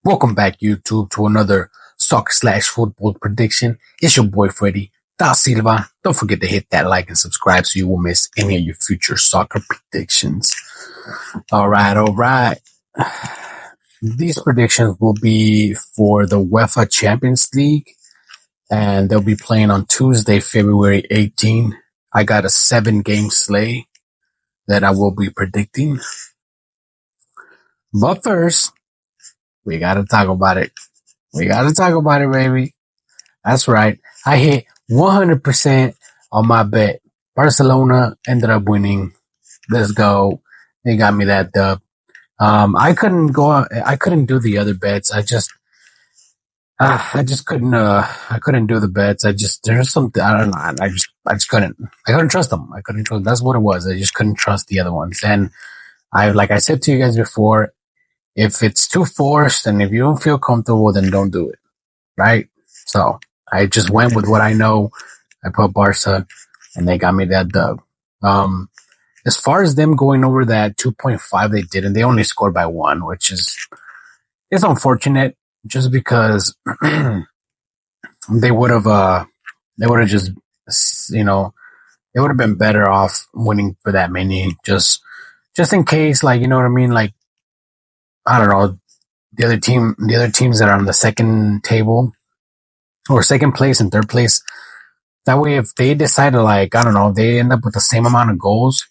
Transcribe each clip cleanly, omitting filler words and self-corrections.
Welcome back, YouTube, to another soccer/football prediction. It's your boy Freddy Da Silva. Don't forget to hit that like and subscribe so you won't miss any of your future soccer predictions. All right. These predictions will be for the UEFA Champions League, and they'll be playing on Tuesday, February 18. I got a 7-game slate that I will be predicting. But first, we got to talk about it. Baby. That's right. I hit 100% on my bet. Barcelona ended up winning. Let's go. They got me that dub. I couldn't do the other bets. I couldn't do the bets. There's something, I don't know. I couldn't trust them. That's what it was. I just couldn't trust the other ones. And like I said to you guys before, if it's too forced and if you don't feel comfortable, then don't do it. Right? So I just went with what I know. I put Barca and they got me that dub. As far as them going over that 2.5, they didn't. They only scored by 1, which is unfortunate just because they would have just, they would have been better off winning for that many just in case, like, you know what I mean? Like, I don't know, the other teams that are on the second table or second place and third place. That way, if they decide to, like, I don't know, they end up with the same amount of goals,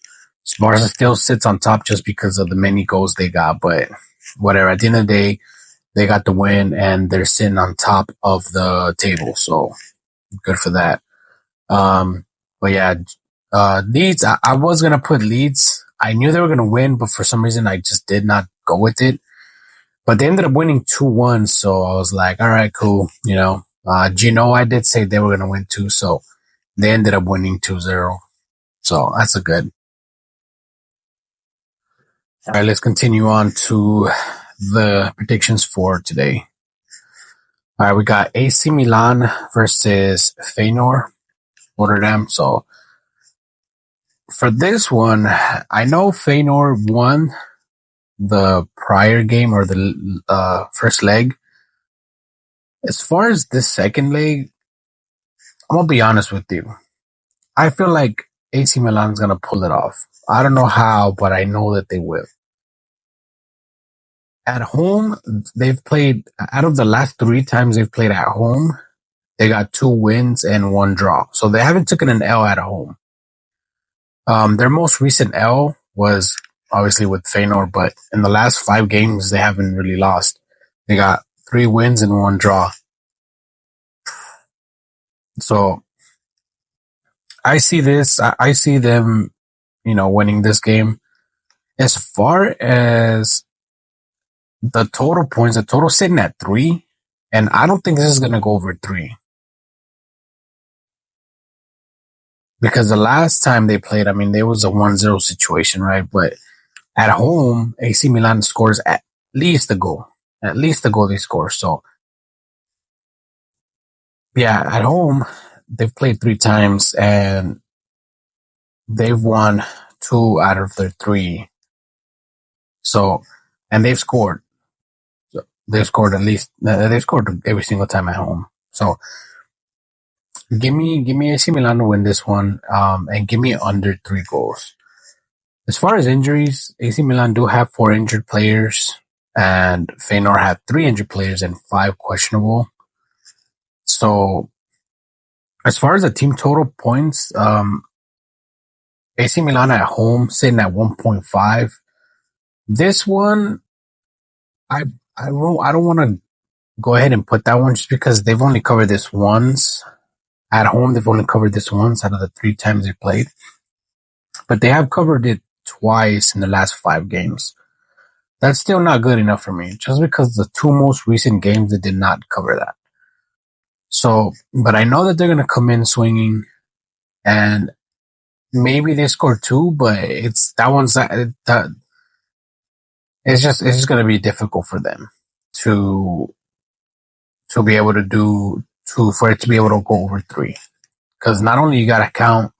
Barca still sits on top just because of the many goals they got. But whatever, at the end of the day, they got the win and they're sitting on top of the table. So good for that. But yeah, Leeds, I was going to put Leeds. I knew they were going to win, but for some reason I just did not go with it. But they ended up winning 2-1, so I was like, all right, cool. Gino, I did say they were going to win 2, so they ended up winning 2-0. So that's a good. All right, let's continue on to the predictions for today. All right, we got AC Milan versus Feyenoord, Rotterdam. So for this one, I know Feyenoord won the prior game or the first leg. As far as this second leg, I'm gonna be honest with you. I feel like AC Milan is gonna pull it off. I don't know how, but I know that they will. At home, they've played, out of the last 3 times they've played at home, they got 2 wins and 1 draw. So they haven't taken an L at home. Their most recent L was obviously with Feyenoord, but in the last 5 games, they haven't really lost. They got 3 wins and 1 draw. So I see them, winning this game. As far as the total points, the total sitting at 3, and I don't think this is going to go over 3. Because the last time they played, there was a 1-0 situation, right? But at home, AC Milan scores at least a goal. At least a goal they score. So, yeah, at home, they've played 3 times and they've won 2 out of their 3. So, and they've scored. So they've scored every single time at home. So, give me AC Milan to win this one, and give me under 3 goals. As far as injuries, AC Milan do have 4 injured players, and Feyenoord have 3 injured players and 5 questionable. So, as far as the team total points, AC Milan at home sitting at 1.5. This one, I don't want to go ahead and put that one just because they've only covered this once. At home, they've only covered this once out of the 3 times they played. But they have covered it twice in the last 5 games. That's still not good enough for me, just because the 2 most recent games, they did not cover that. So, but I know that they're going to come in swinging, and maybe they score 2, but it's just going to be difficult for them to be able to for it to be able to go over 3. Because not only you got to count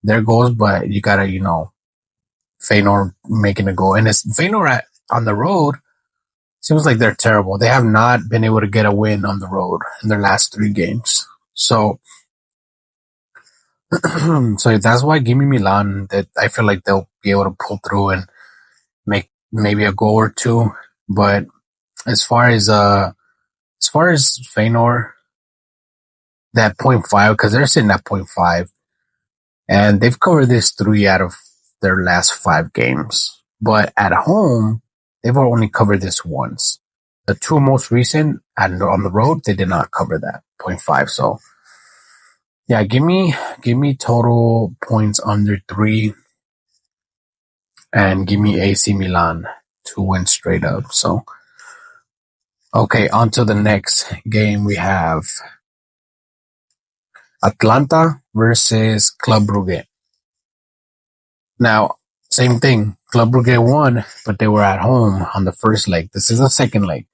their goals, but you got to, Feyenoord making a goal. And it's Feyenoord on the road. seems like they're terrible. They have not been able to get a win on the road in their last 3 games. So, so that's why give me Milan. That I feel like they'll be able to pull through and make maybe a goal or two. But as far as Feyenoord, that 0.5, because they're sitting at 0.5, and they've covered this 3 out of their last 5 games. But at home, they've only covered this once. The 2 most recent, and on the road, they did not cover that 0.5. So, yeah, give me total points under 3, and give me AC Milan to win straight up. So, okay, on to the next game. We have Atlanta versus Club Brugge. Now, same thing. Club Brugge won, but they were at home on the first leg. This is the second leg.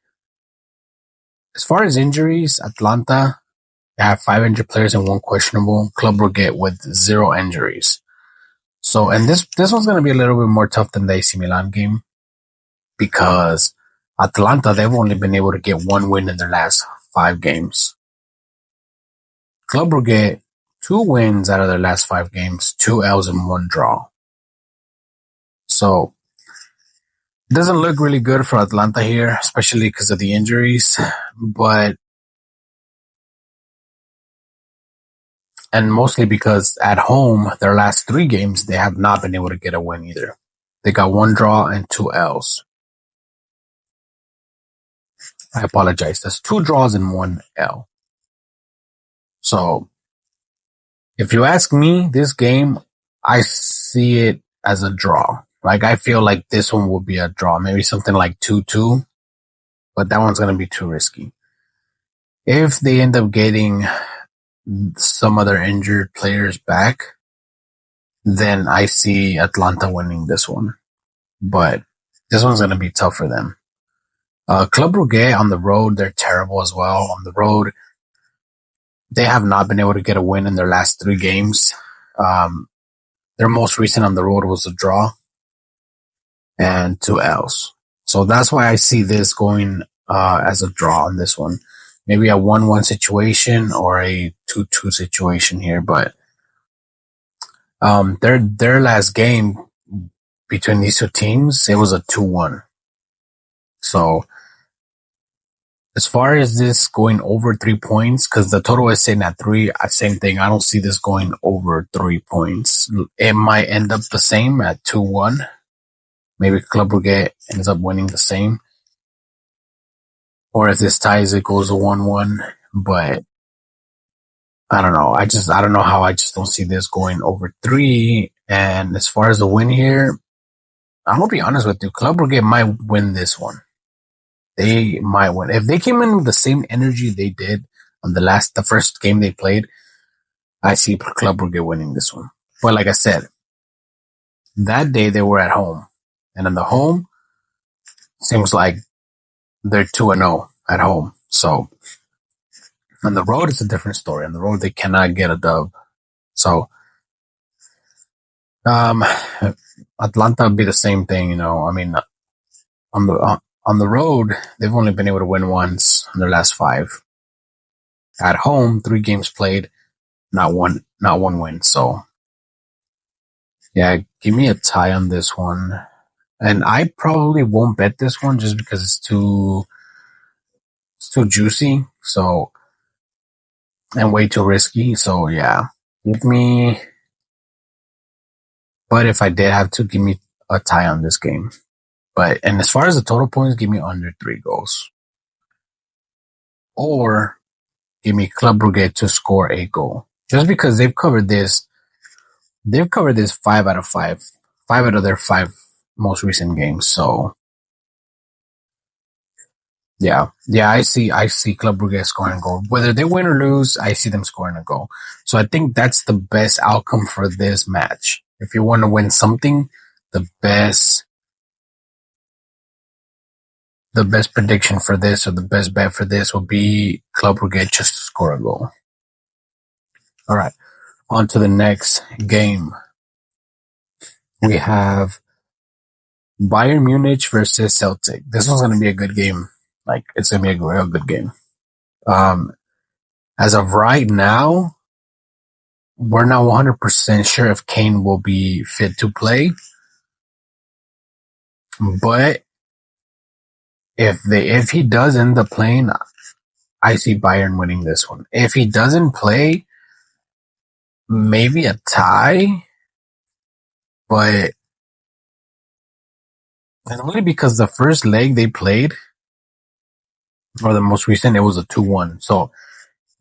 As far as injuries, Atlanta have 5 injured players and 1 questionable. Club Brugge with 0 injuries. So, and this one's going to be a little bit more tough than the AC Milan game, because Atlanta, they've only been able to get 1 win in their last 5 games. Club Brugge, 2 wins out of their last 5 games, 2 L's and 1 draw. So, it doesn't look really good for Atlanta here, especially because of the injuries. And mostly because at home, their last 3 games, they have not been able to get a win either. They got 1 draw and 2 L's. I apologize. That's 2 draws and 1 L. So, if you ask me, this game, I see it as a draw. Like, I feel like this one will be a draw. Maybe something like 2-2. But that one's going to be too risky. If they end up getting some other injured players back, then I see Atlanta winning this one. But this one's going to be tough for them. Club Brugge on the road, they're terrible as well. On the road, they have not been able to get a win in their last 3 games. Their most recent on the road was a draw and 2 L's. So that's why I see this going as a draw on this one. Maybe a 1-1 situation or a 2-2 situation here. But their last game between these 2 teams, it was a 2-1. So, as far as this going over 3 points, because the total is sitting at 3, same thing. I don't see this going over 3 points. It might end up the same at 2-1. Maybe Club Brugge ends up winning the same. Or if this ties, it goes 1-1. But I don't know. I don't know how I just don't see this going over 3. And as far as the win here, I'm going to be honest with you. Club Brugge might win this one. They might win. If they came in with the same energy they did on the first game they played, I see Club Brugge winning this one. But like I said, that day they were at home. And in the home, seems like they're 2-0 at home. So, on the road, it's a different story. On the road, they cannot get a dub. So, Atlanta would be the same thing, you know. I mean, on the road, they've only been able to win once in their last 5. At home, 3 games played, not one win. So, yeah, give me a tie on this one. And I probably won't bet this one just because it's too juicy. So, and way too risky. So, yeah, give me. But if I did have to, give me a tie on this game. And as far as the total points, give me under 3 goals. Or give me Club Brugge to score a goal. Just because they've covered this 5 out of 5. 5 out of their 5 most recent games. So, yeah, I see Club Brugge scoring a goal. Whether they win or lose, I see them scoring a goal. So I think that's the best outcome for this match. If you want to win something, the best prediction for this, or the best bet for this, will be Club Brugge just to score a goal. All right, on to the next game. We have Bayern Munich versus Celtic. This one's gonna be a good game. Like it's gonna be a real good game. Um, as of right now, we're not 100% sure if Kane will be fit to play, but if he does end up playing, I see Bayern winning this one. If he doesn't play, maybe a tie, but and only because the first leg they played, or the most recent, it was a 2-1. So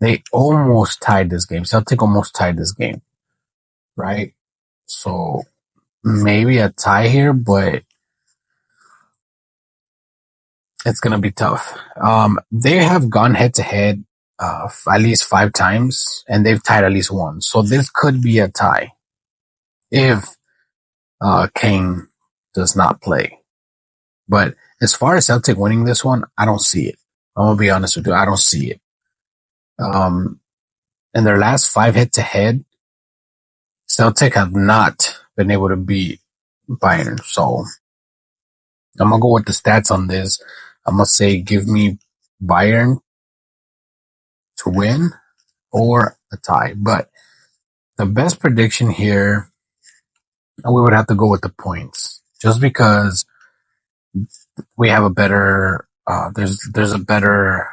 they almost tied this game. Celtic almost tied this game, right? So maybe a tie here, but it's gonna be tough. They have gone head to head at least 5 times, and they've tied at least once. So this could be a tie if Kane does not play. But as far as Celtic winning this one, I don't see it. I'm gonna be honest with you, I don't see it. In their last 5 head to head, Celtic have not been able to beat Bayern. So I'm gonna go with the stats on this. I'm gonna say give me Bayern to win or a tie. But the best prediction here, we would have to go with the points, just because we have a better. There's a better.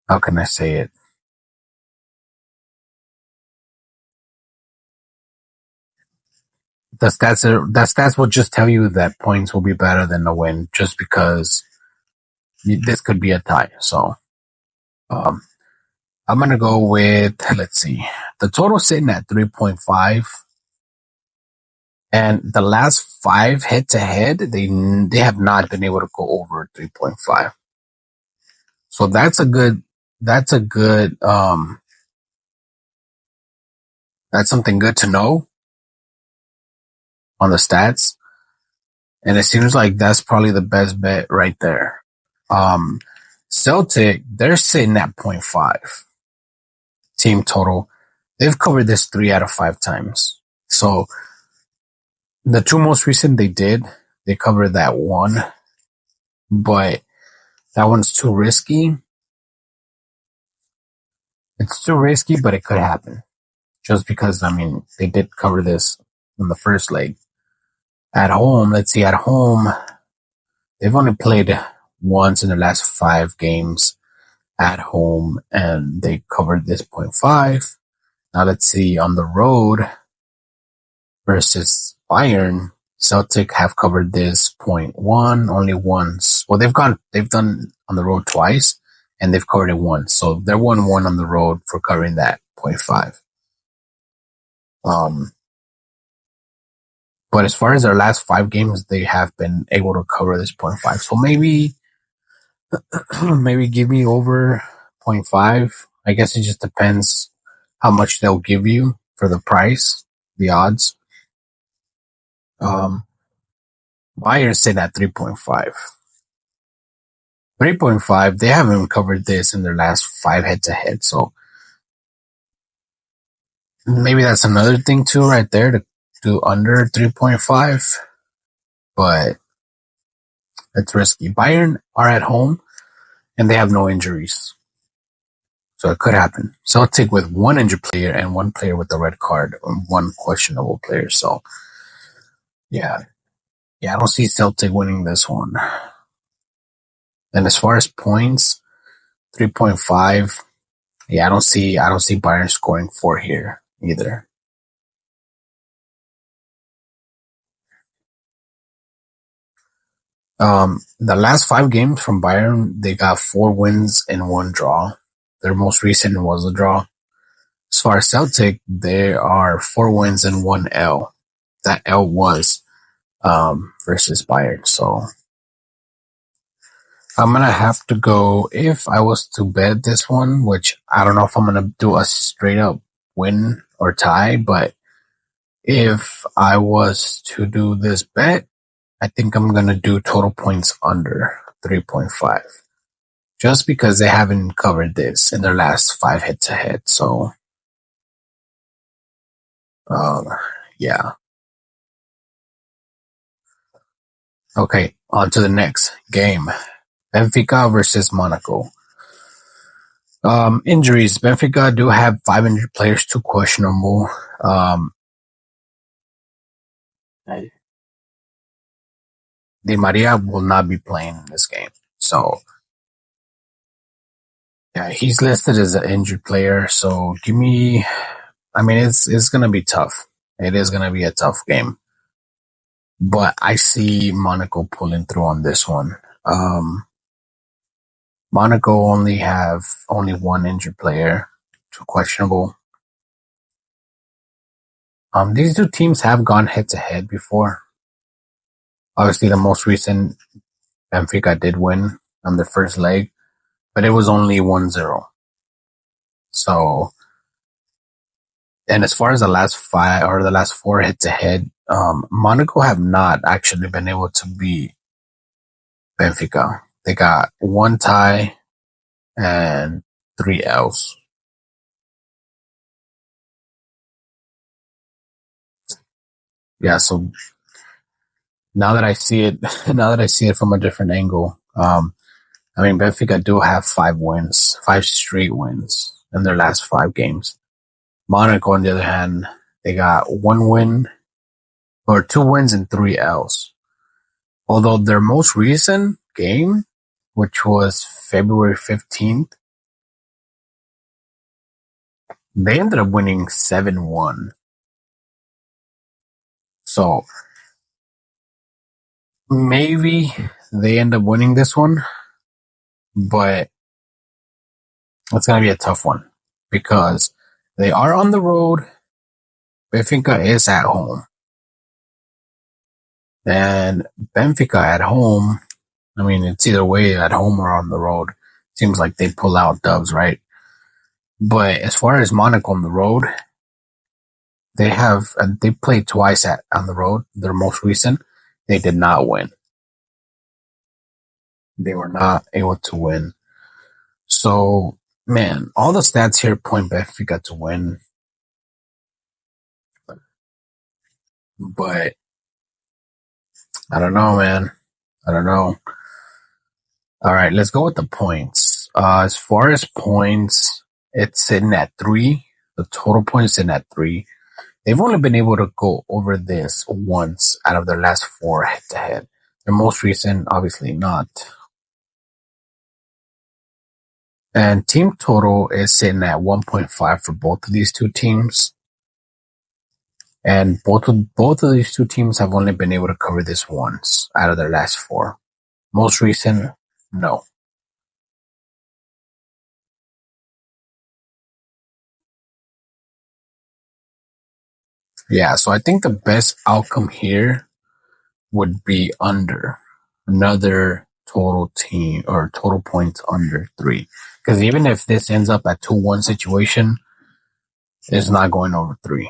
How can I say it? The stats will just tell you that points will be better than the win, just because this could be a tie. So um, I'm gonna go with, let's see, the total sitting at 3.5, and the last 5 head to head, they have not been able to go over 3.5. So that's a good that's something good to know on the stats. And it seems like that's probably the best bet right there. Um, Celtic, they're sitting at 0.5 team total. They've covered this 3 out of 5 times. So the 2 most recent they covered that one, but that one's too risky. It's too risky, but it could happen. Just because, I mean, they did cover this in the first leg. At home, let's see, at home, they've only played once in the last 5 games at home, and they covered this 0.5. Now let's see, on the road versus Bayern, Celtic have covered this 0.1 only once. Well, they've done on the road twice, and they've covered it once. So they're 1-1 on the road for covering that 0.5. But as far as their last 5 games, they have been able to cover this 0.5. So maybe give me over 0.5. I guess it just depends how much they'll give you for the price, the odds. Bayern sit at 3.5. 3.5, they haven't covered this in their last 5 head to head. So maybe that's another thing too, right there, to do under 3.5. But it's risky. Bayern are at home and they have no injuries. So it could happen. Celtic with 1 injured player and 1 player with a red card and 1 questionable player. So yeah, I don't see Celtic winning this one. And as far as points, 3.5. Yeah, I don't see Bayern scoring 4 here either. The last 5 games from Bayern, they got 4 wins and 1 draw. Their most recent was a draw. As far as Celtic, there are 4 wins and 1 L. That L was versus Bayern. So I'm gonna have to go, if I was to bet this one, which I don't know if I'm gonna do a straight up win or tie, but if I was to do this bet, I think I'm gonna do total points under 3.5. Just because they haven't covered this in their last 5 head to head. So yeah. Okay, on to the next game. Benfica versus Monaco. Injuries. Benfica do have 500 players, two questionable. Di Maria will not be playing in this game. So, yeah, he's listed as an injured player. So, give me. I mean, it's going to be tough. It is going to be a tough game. But I see Monaco pulling through on this one. Monaco only have only one injured player, two questionable. These two teams have gone head to head before. Obviously, the most recent Benfica did win on the first leg, but it was only 1-0. So, and as far as the last five or the last four head to head, Monaco have not actually been able to beat Benfica. They got one tie and 3 L's. Yeah, so now that I see it, now that I see it from a different angle, I mean, Benfica do have 5 wins, 5 straight wins in their last 5 games. Monaco, on the other hand, they got 1 win or 2 wins and 3 L's. Although their most recent game, which was February 15th, they ended up winning 7-1. So maybe they end up winning this one, but it's going to be a tough one because they are on the road. Benfica is at home. And Benfica at home, I mean, it's either way at home or on the road. Seems like they pull out dubs, right? But as far as Monaco on the road, they played twice on the road. Their most recent, they did not win. They were not able to win. So, man, all the stats here point Benfica to win. But I don't know, man. I don't know. All right, let's go with the points. As far as points, it's sitting at 3. The total points sitting at 3. They've only been able to go over this once out of their last 4 head-to-head. Their most recent, obviously not. And team total is sitting at 1.5 for both of these two teams. And both of these two teams have only been able to cover this once out of their last 4. Most recent, no. Yeah, so I think the best outcome here would be under another total team or total points under 3. Because even if this ends up at 2-1 situation, it's not going over 3.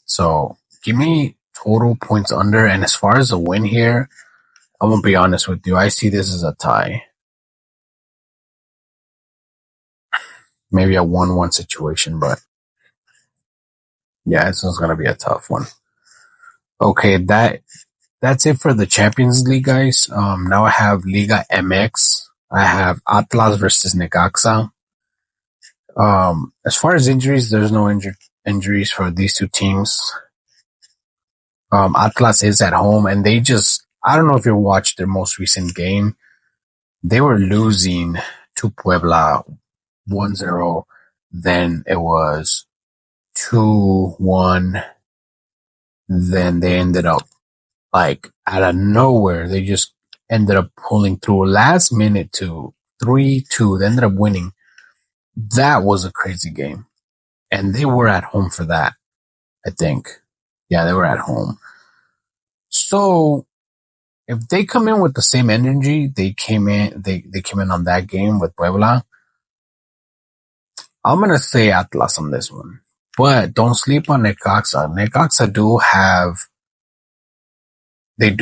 So give me total points under. And as far as a win here, I'm going to be honest with you. I see this as a tie. Maybe a 1-1 situation, but yeah, this one's going to be a tough one. Okay, that's it for the Champions League, guys. Now I have Liga MX. I have Atlas versus Necaxa. As far as injuries, there's no injuries for these two teams. Atlas is at home, and I don't know if you watched their most recent game. They were losing to Puebla 1-0. Then it was 2-1. Then they ended up, like, out of nowhere, they just ended up pulling through last minute to 3-2. They ended up winning. That was a crazy game. And they were at home for that, I think. Yeah, they were at home. So if they come in with the same energy they came in on that game with Puebla, I'm gonna say Atlas on this one. But don't sleep on Necaxa. Necaxa do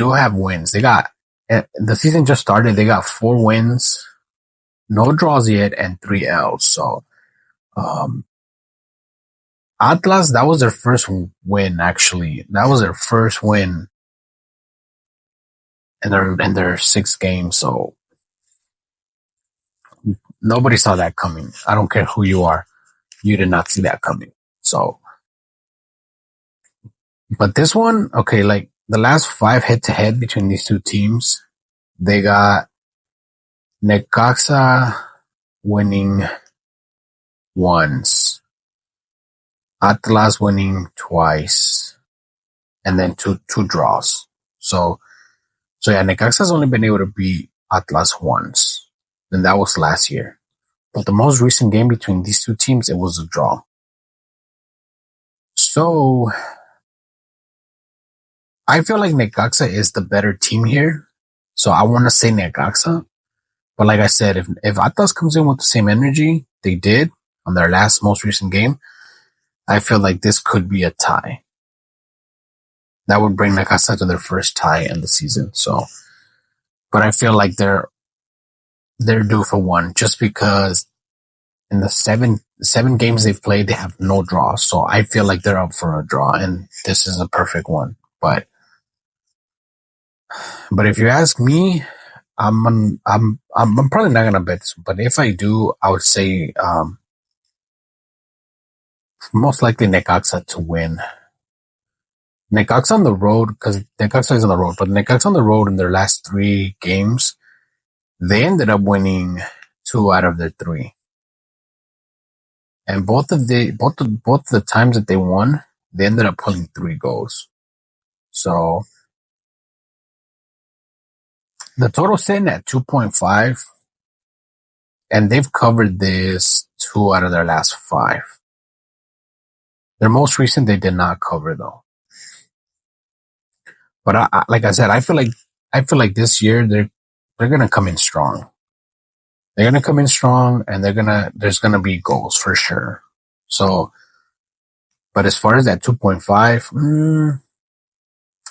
have wins. The season just started. They got 4 wins, no draws yet, and 3 L's. So Atlas, that was their first win, actually. That was their first win in their 6 games. So nobody saw that coming. I don't care who you are. You did not see that coming. So, but this one, okay, like the last 5 head to head between these two teams, they got Necaxa winning once, Atlas winning twice, and then two draws. So yeah, Necaxa's only been able to beat Atlas once, and that was last year. But the most recent game between these two teams, it was a draw. So I feel like Necaxa is the better team here. So I want to say Necaxa. But like I said, if Atlas comes in with the same energy they did on their most recent game, I feel like this could be a tie. That would bring Necaxa to their first tie in the season. So, but I feel like they're due for one just because in the seven games they've played, they have no draws. So I feel like they're up for a draw, and this is a perfect one. But if you ask me, I'm probably not gonna bet this, but if I do, I would say most likely Necaxa to win. Necaxa on the road, because Necaxa is on the road, but Necaxa on the road in their last 3 games, they ended up winning 2 out of their 3. And both the times that they won, they ended up pulling 3 goals. So the total sitting at 2.5, and they've covered this 2 out of their last 5. Their most recent, they did not cover though. But like I said, I feel like this year they're gonna come in strong. They're gonna come in strong, and there's gonna be goals for sure. So, but as far as that 2.5,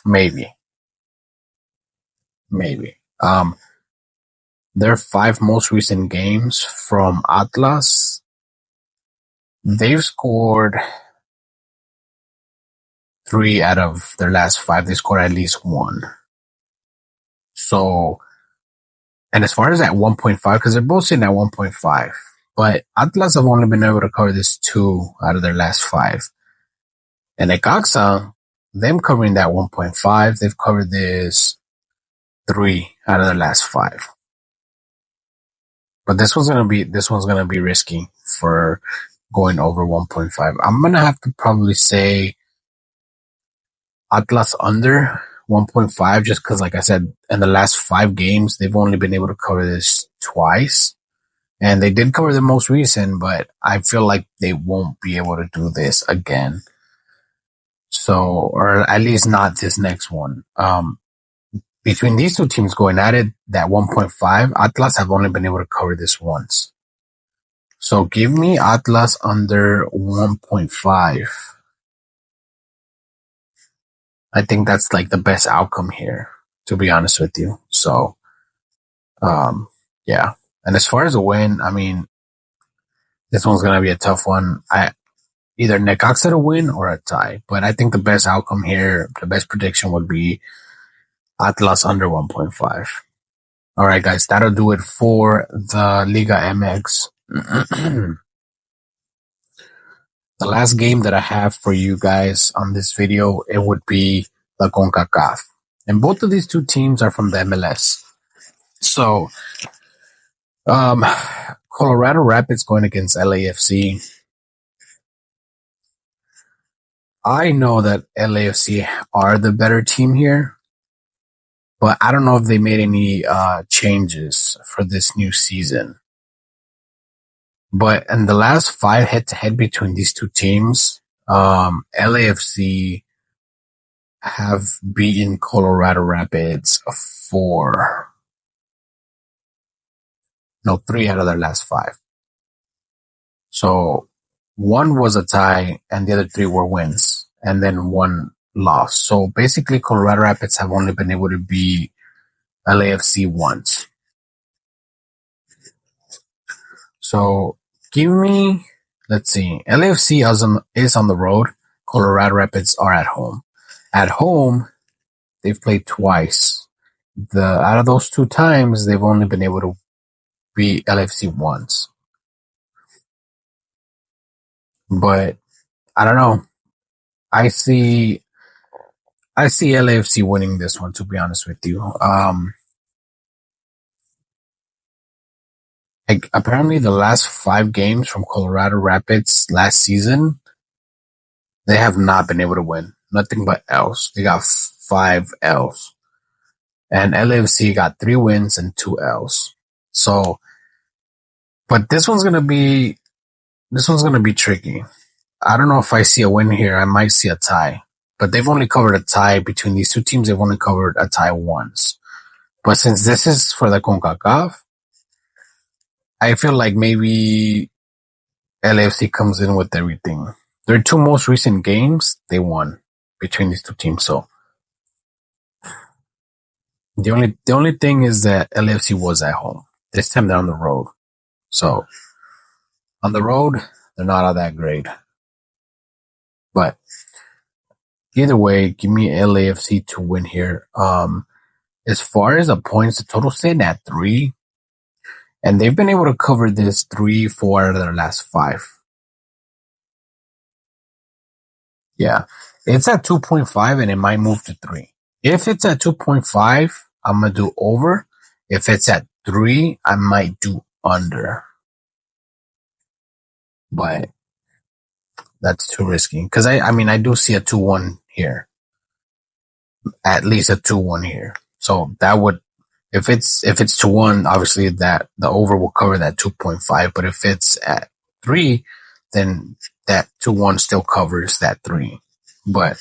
maybe. Their 5 most recent games from Atlas, they've scored 3 out of their last 5. They scored at least 1. So, and as far as that 1.5, because they're both sitting at 1.5, but Atlas have only been able to cover this 2 out of their last 5. And Necaxa, them covering that 1.5, they've covered this 3 out of their last 5. But this one's gonna be risky for going over 1.5. I'm gonna have to probably say Atlas under 1.5, just because, like I said, in the last 5 games, they've only been able to cover this twice. And they did cover the most recent, but I feel like they won't be able to do this again. So, or at least not this next one. Between these two teams going at it, that 1.5, Atlas have only been able to cover this once. So give me Atlas under 1.5. I think that's like the best outcome here, to be honest with you. So, yeah. And as far as a win, I mean, this one's going to be a tough one. Either Necaxa to win or a tie. But I think the best outcome here, the best prediction would be Atlas under 1.5. All right, guys, that'll do it for the Liga MX. The last game that I have for you guys on this video, it would be the CONCACAF. And both of these two teams are from the MLS. So, Colorado Rapids going against LAFC. I know that LAFC are the better team here, but I don't know if they made any changes for this new season. But in the last 5 head-to-head between these two teams, LAFC have beaten Colorado Rapids 3 out of their last 5. So 1 was a tie and the other 3 were wins, and then 1 loss. So basically Colorado Rapids have only been able to beat LAFC once. So give me, let's see, LAFC is on the road. Colorado Rapids are at home. At home, they've played twice, out of those 2 times, they've only been able to beat LAFC once. But I don't know. I see LAFC winning this one, to be honest with you. Apparently the last 5 games from Colorado Rapids last season, they have not been able to win. Nothing but L's. They got 5 L's. And LAFC got 3 wins and 2 L's. So, but this one's gonna be tricky. I don't know if I see a win here. I might see a tie. But they've only covered a tie between these 2 teams. They've only covered a tie once. But since this is for the CONCACAF, I feel like maybe LAFC comes in with everything. Their 2 most recent games, they won between these 2 teams. So the only thing is that LAFC was at home. This time they're on the road. So on the road, they're not all that great. But either way, give me LAFC to win here. As far as the points, the total sitting at 3. And they've been able to cover this 3-4 out of their last 5. Yeah. It's at 2.5 and it might move to 3. If it's at 2.5, I'm going to do over. If it's at 3, I might do under. But that's too risky. Because I do see a 2-1 here. At least a 2-1 here. So that would, if it's 2-1, obviously that the over will cover that 2.5. But if it's at 3, then that 2-1 still covers that 3. But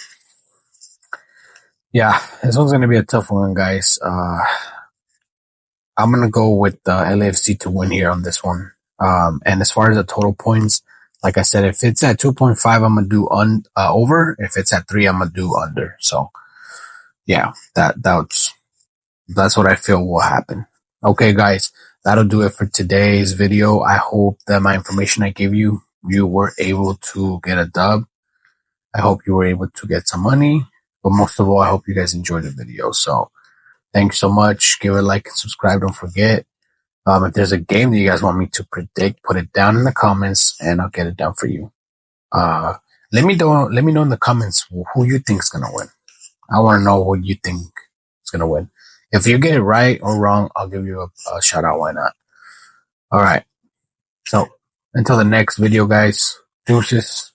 yeah, this one's going to be a tough one, guys. I'm going to go with LAFC to win here on this one. And as far as the total points, like I said, if it's at 2.5, I'm going to do over. If it's at 3, I'm going to do under. So yeah, that's what I feel will happen. Okay, guys, that'll do it for today's video. I hope that my information I gave you, you were able to get a dub. I hope you were able to get some money. But most of all, I hope you guys enjoyed the video. So thanks so much. Give it a like and subscribe. Don't forget. If there's a game that you guys want me to predict, put it down in the comments and I'll get it done for you. Let me know in the comments who you think is going to win. I want to know who you think is going to win. If you get it right or wrong, I'll give you a shout out. Why not? All right. So until the next video, guys, deuces.